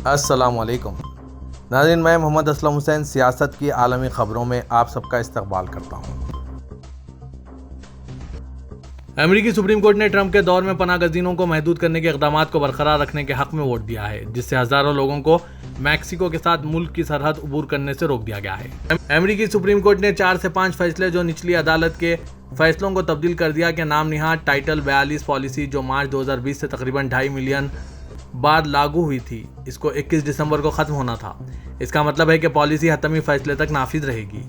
अस्सलाम वालेकुम नाज़रीन, मैं मोहम्मद असलम हुसैन सियासत की आलमी ख़बरों में आप सबका इस्तकबाल करता हूँ। अमेरिकी सुप्रीम कोर्ट ने ट्रंप के दौर में पनाह गज़ीनों को महदूद करने के इक़दामात को बरकरार रखने के हक़ में वोट दिया है, जिससे हज़ारों लोगों को मैक्सिको के साथ मुल्क की सरहद अबूर करने से रोक दिया गया है। अमेरिकी सुप्रीम कोर्ट ने 4 से 5 फैसले जो निचली अदालत के फैसलों को तब्दील कर दिया कि नाम निहाद टाइटल 42 पॉलिसी जो मार्च 2020 से तकरीबन 2.5 मिलियन बाद लागू हुई थी, इसको 21 दिसंबर को ख़त्म होना था। इसका मतलब है कि पॉलिसी हतमी फैसले तक नाफिज रहेगी।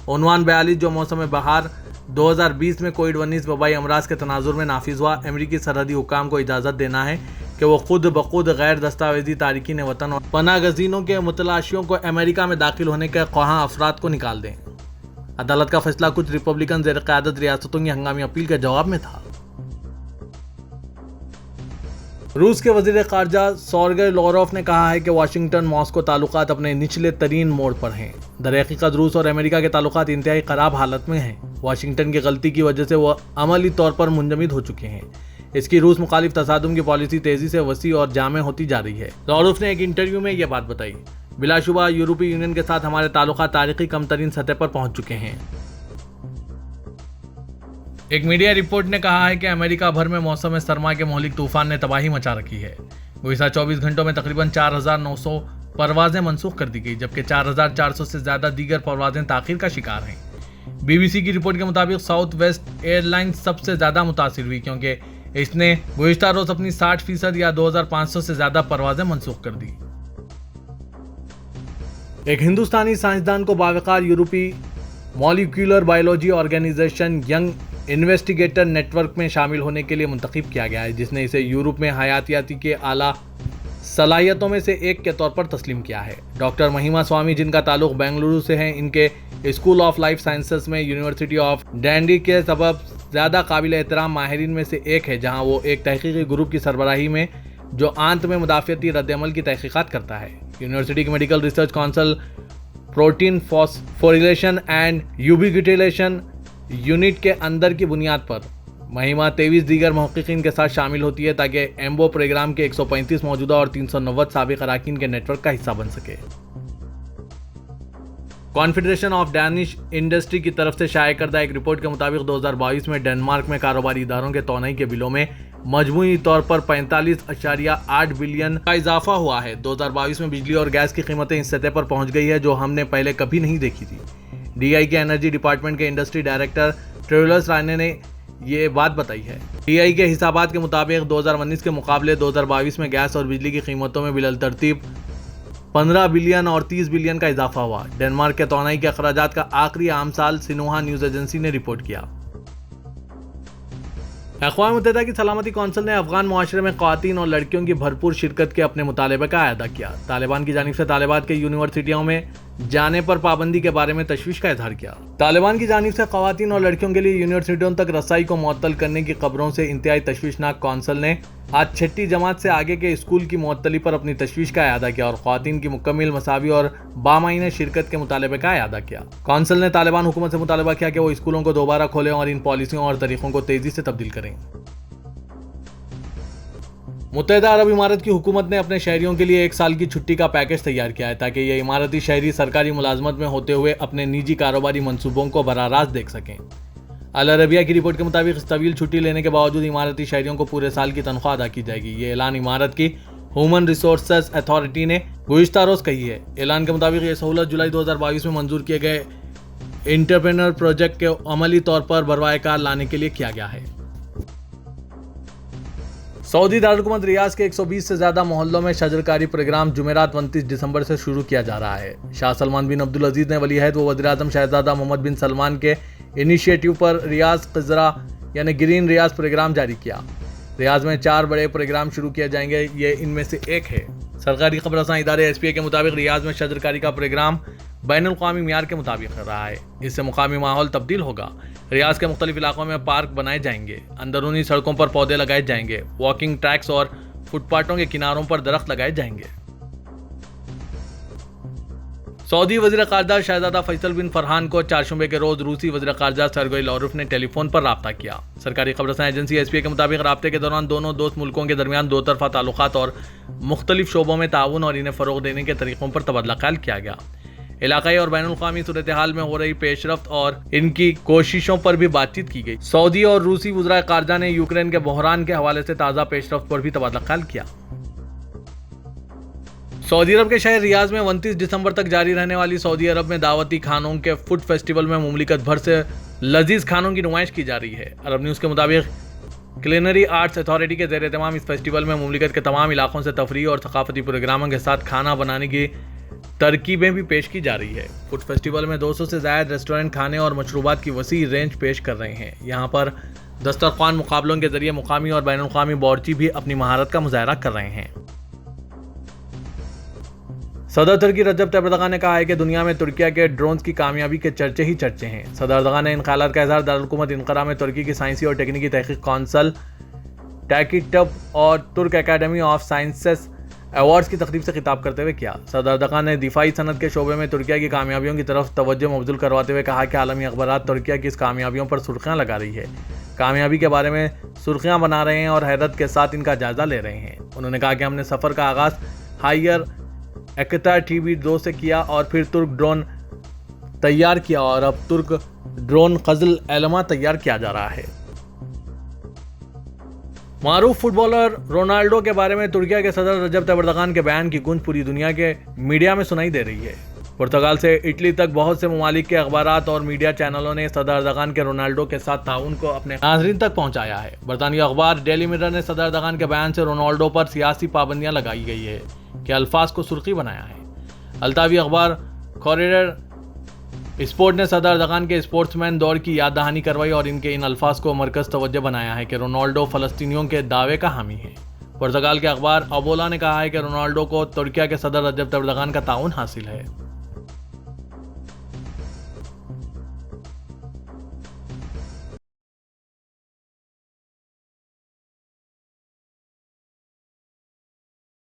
उन्वान 42 जो मौसम बहार 2020 में कोविड-19 वबाई अमराज के तनाजुर में नाफिज हुआ, अमेरिकी सरहदी हुकाम को इजाज़त देना है कि वो खुद बखुद गैर दस्तावेजी तारिकीन वतन और पनाह गज़ीनों के मुतलाशियों को अमेरिका में दाखिल होने के ख्वाहां अफराद को निकाल दें। अदालत का फैसला कुछ रिपब्लिकन ज़ेर क़यादत रियासतों की हंगामी अपील के जवाब में था। रूस के वज़ीर ख़ारजा सर्गेई लाव्रोव ने कहा है कि वाशिंगटन मॉस्को ताल्लुकात अपने निचले तरीन मोड़ पर हैं। दरहकीकत रूस और अमेरिका के ताल्लुकात इंतहाई ख़राब हालत में हैं। वाशिंगटन की गलती की वजह से वह अमली तौर पर मुंजमद हो चुके हैं। इसकी रूस मुखालिफ तसादुम की पॉलिसी तेज़ी से वसी और जामे होती जा रही है। लाव्रोव ने एक इंटरव्यू में यह बात बताई। बिलाशुबा यूरोपीय यूनियन के साथ हमारे ताल्लुकात तारीखी कम तरीन सतह पर पहुँच चुके हैं। एक मीडिया रिपोर्ट ने कहा है कि अमेरिका भर में मौसम सरमा के मौलिक तूफान ने तबाही मचा रखी है। गुज़िश्ता 24 घंटों में तकरीबन 4,900 परवाजें मनसूख कर दी गई, जबकि 4,400 से ज़्यादा दीगर परवाजें ताख़ीर का शिकार हैं। BBC की रिपोर्ट के मुताबिक साउथ वेस्ट एयरलाइंस सबसे ज़्यादा मुतासिर हुई, क्योंकि इसने गुज़िश्ता रोज़ अपनी 60% या 2,500 से ज़्यादा परवाजें मनसूख कर दी। एक हिंदुस्तानी साइंसदान को बावकार यूरोपीय molecular biology organisation young investigator network में शामिल होने के लिए मुंतखब किया गया है, जिसने इसे यूरोप में हयातियाती के आला सलाहियतों में से एक के तौर पर तस्लीम किया है। डॉक्टर महिमा स्वामी, जिनका ताल्लुक बेंगलुरु से है, इनके स्कूल ऑफ लाइफ साइंसेस में यूनिवर्सिटी ऑफ डैंडी के सबब ज़्यादा काबिल एहतराम माहिरीन में से एक है, जहाँ वो एक तहकीकी ग्रुप की सरबराही में जो आंत में मुदाफ़ियती रद्दअमल की तहकीकात करता है। यूनिवर्सिटी की medical research council protein phosphorylation and ubiquitylation unit के अंदर की बुनियाद पर महिमा 23 दीगर महक़क़ीन के साथ शामिल होती है, ताकि एम्बो प्रोग्राम के 135 मौजूदा और 390 साबिक़ अरकान के नेटवर्क का हिस्सा बन सके। कॉन्फेडरेशन ऑफ डैनिश इंडस्ट्री की तरफ से शाया करदा एक रिपोर्ट के मुताबिक 2022 में डेनमार्क में कारोबारी इदारों के तौनाई के बिलों में मजमूई तौर पर 45.8 बिलियन का इजाफा हुआ है। 2022 में बिजली और गैस की कीमतें इस सतह पर पहुंच गई है जो हमने पहले कभी नहीं देखी थी। DI के एनर्जी डिपार्टमेंट के इंडस्ट्री डायरेक्टर ट्रेवलर्स राणे ने ये बात बताई है। DI के हिसाबात के मुताबिक 2019 के मुकाबले 2022 में गैस और बिजली की कीमतों में बिल तरतीब 15 बिलियन और 30 बिलियन का इजाफा हुआ। डेनमार्क के तौनाई के अखराजात का आखिरी आम साल सिन्हुआ न्यूज़ एजेंसी ने रिपोर्ट किया। अक़वाम मुत्तहिदा की सलामती कौंसिल ने अफगान मुआशरे में ख़वातीन और लड़कियों की भरपूर शिरकत के अपने मुतालबे का अदा किया। तालिबान की जानिब से तालिबात के यूनिवर्सिटियों में जाने पर पाबंदी के बारे में तशवीश का इजहार किया। तालिबान की जानिब से ख़वातीन और लड़कियों के लिए यूनिवर्सिटियों तक रसाई को मुअत्तल करने की खबरों से इंतहाई तशवीशनाक कौंसिल ने आज छठी जमात से आगे के स्कूल की मुअत्तली पर अपनी तशवीश का अदा किया और ख़वातीन की मुकम्मल मसावी और बामायने शिरकत के मुतालबे का अदा किया। कौंसिल ने तालिबान हुकूमत से मुतालबा किया कि वो स्कूलों को दोबारा खोलें और इन पॉलिसियों और तरीक़ों को तेज़ी से तब्दील करें। मुत्तहिदा अरब इमारत की हुकूमत ने अपने शहरियों के लिए 1 साल की छुट्टी का पैकेज तैयार किया है, ताकि ये इमारती शहरी सरकारी मुलाजमत में होते हुए अपने निजी कारोबारी मंसूबों को बराह रास्त देख सकें। अल अरबिया की रिपोर्ट के मुताबिक इस तवील छुट्टी लेने के बावजूद इमारती शहरियों को पूरे साल की तनख्वाह अदा की जाएगी। ये ऐलान इमारत की ह्यूमन रिसोर्सेज अथॉरिटी ने गुज़िश्ता रोज़ कही है। ऐलान के मुताबिक ये सहूलत जुलाई 2022 में मंजूर किए गए इंटरप्रेन्योर प्रोजेक्ट के अमली तौर पर बरवाएकार लाने के लिए किया गया है। सऊदी दारुलहुकूमत रियाज के 120 से ज़्यादा मोहल्लों में शजरकारी प्रोग्राम जुमेरात 29 दिसंबर से शुरू किया जा रहा है। शाह सलमान बिन अब्दुल अजीज़ ने वलीअहद व वज़ीर-ए-आज़म शहजादा मोहम्मद बिन सलमान के इनिशिएटिव पर रियाज क़ज़रा यानी ग्रीन रियाज प्रोग्राम जारी किया। रियाज में 4 बड़े प्रोग्राम शुरू किए जाएंगे, ये इनमें से एक है। सरकारी खबरसां इदारे SPA के मुताबिक रियाज में शजरकारी का प्रोग्राम बैनुल-अक़वामी मियार के मुताबिक रहा है। इससे मुकामी माहौल तब्दील होगा। रियाज के मुख्तलिफ इलाकों में पार्क बनाए जाएंगे, अंदरूनी सड़कों पर पौधे लगाए जाएंगे, वॉकिंग ट्रैक्स और फुटपाथों के किनारों पर दरख्त लगाए जाएंगे। सऊदी वज़ीर ख़ारजा शहज़ादा फैसल बिन फरहान को चारशंबे के रोज रूसी वज़ीर ख़ारजा सर्गेई लावरोव ने टेलीफोन पर राब्ता किया। सरकारी खबरसां एजेंसी एसपीए के मुताबिक राब्ते के दौरान दोनों दोस्त मुल्कों के दरमियान दो तरफा ताल्लुकात और मुख्तलिफ शोबों में ताउन और इन्हें फ़रोग़ देने के तरीक़ों पर तबादला ख्याल किया गया। इलाक़ाई और बैनुल-अक़वामी सूरत हाल में हो रही पेशरफ्त और इनकी कोशिशों पर भी बातचीत की गई। सऊदी और रूसी वज़ीर ख़ारजा ने यूक्रेन के बहरान के हवाले से ताज़ा पेशरफ्त पर भी तबादला ख्याल किया। सऊदी अरब के शहर रियाद में 29 दिसंबर तक जारी रहने वाली सऊदी अरब में दावती खानों के फूड फेस्टिवल में मुमलिकत भर से लजीज खानों की नुमाइश की जा रही है। अरब न्यूज़ के मुताबिक क्लिनरी आर्ट्स अथॉरिटी के ज़ेर एहतमाम इस फेस्टिवल में मुमलिकत के तमाम इलाकों से तफरीह और सकाफती प्रोग्रामों के साथ खाना बनाने की तरकीबें भी पेश की जा रही है। फूड फेस्टिवल में 200 से ज़ायद रेस्टोरेंट खाने और मशरूबात की वसी रेंज पेश कर रहे हैं। यहाँ पर दस्तरख्वान मुकाबलों के जरिए मुकामी और बैनुल-अक़वामी बावर्ची भी अपनी महारत का मुजाहरा कर रहे हैं। सदर तुर्की रजब तैयब एर्दोगान ने कहा है कि दुनिया में तुर्किया के ड्रोन्स की कामयाबी के चर्चे ही चर्चे हैं। सदर एर्दोगान ने इन ख्यालात का इज़हार दारुल हुकूमत इनक़रा में तुर्की की साइंसी और टेक्निकी तहक़ीक़ कौंसल टैकिटब और तुर्क एकेडमी ऑफ साइंसेस अवार्ड्स की तकरीब से खिताब करते हुए किया। सदर एर्दोगान ने दिफाई सनत के शोबे में तुर्किया की कामयाबियों की तरफ तवज्जो मबज़ूल करवाते हुए कहा कि आलमी अखबारात तुर्किया की इस कामयाबियों पर सुर्खियाँ लगा रही है, कामयाबी के बारे में सुर्खियाँ बना रहे हैं और हैरत के साथ इनका जायज़ा ले रहे हैं। उन्होंने कहा कि हमने सफ़र का आगाज़ हायर एक्ता TB2 से किया और फिर तुर्क ड्रोन तैयार किया और अब तुर्क ड्रोन क़ज़ल एलमा तैयार किया जा रहा है। मारूफ फुटबॉलर रोनाल्डो के बारे में तुर्किया के सदर रजब तैयब एर्दोगान के बयान की गूंज पूरी दुनिया के मीडिया में सुनाई दे रही है। पुर्तगाल से इटली तक बहुत से ममालिक के अखबारात और मीडिया चैनलों ने सदर एर्दोगान के रोनाल्डो के साथ ताउन को अपने नाज़रीन तक पहुंचाया है। बरतानिया अखबार डेली मिरर ने सदर एर्दोगान के बयान से रोनाल्डो पर सियासी पाबंदियां लगाई गई है के अल्फाज को सुर्खी बनाया है। अल्तावी अखबार कॉरियर स्पोर्ट ने सदर एर्दोगान के स्पोर्ट्समैन दौर की याद दहानी करवाई और इनके इन अल्फाज को मरकज़ तवज्जो बनाया है कि रोनाल्डो फ़लस्तीनियों के दावे का हामी है। पुर्तगाल के अखबार अबोला ने कहा है कि रोनाल्डो को तुर्किया के सदर रजब तैयब एर्दोगान का ताउन हासिल है।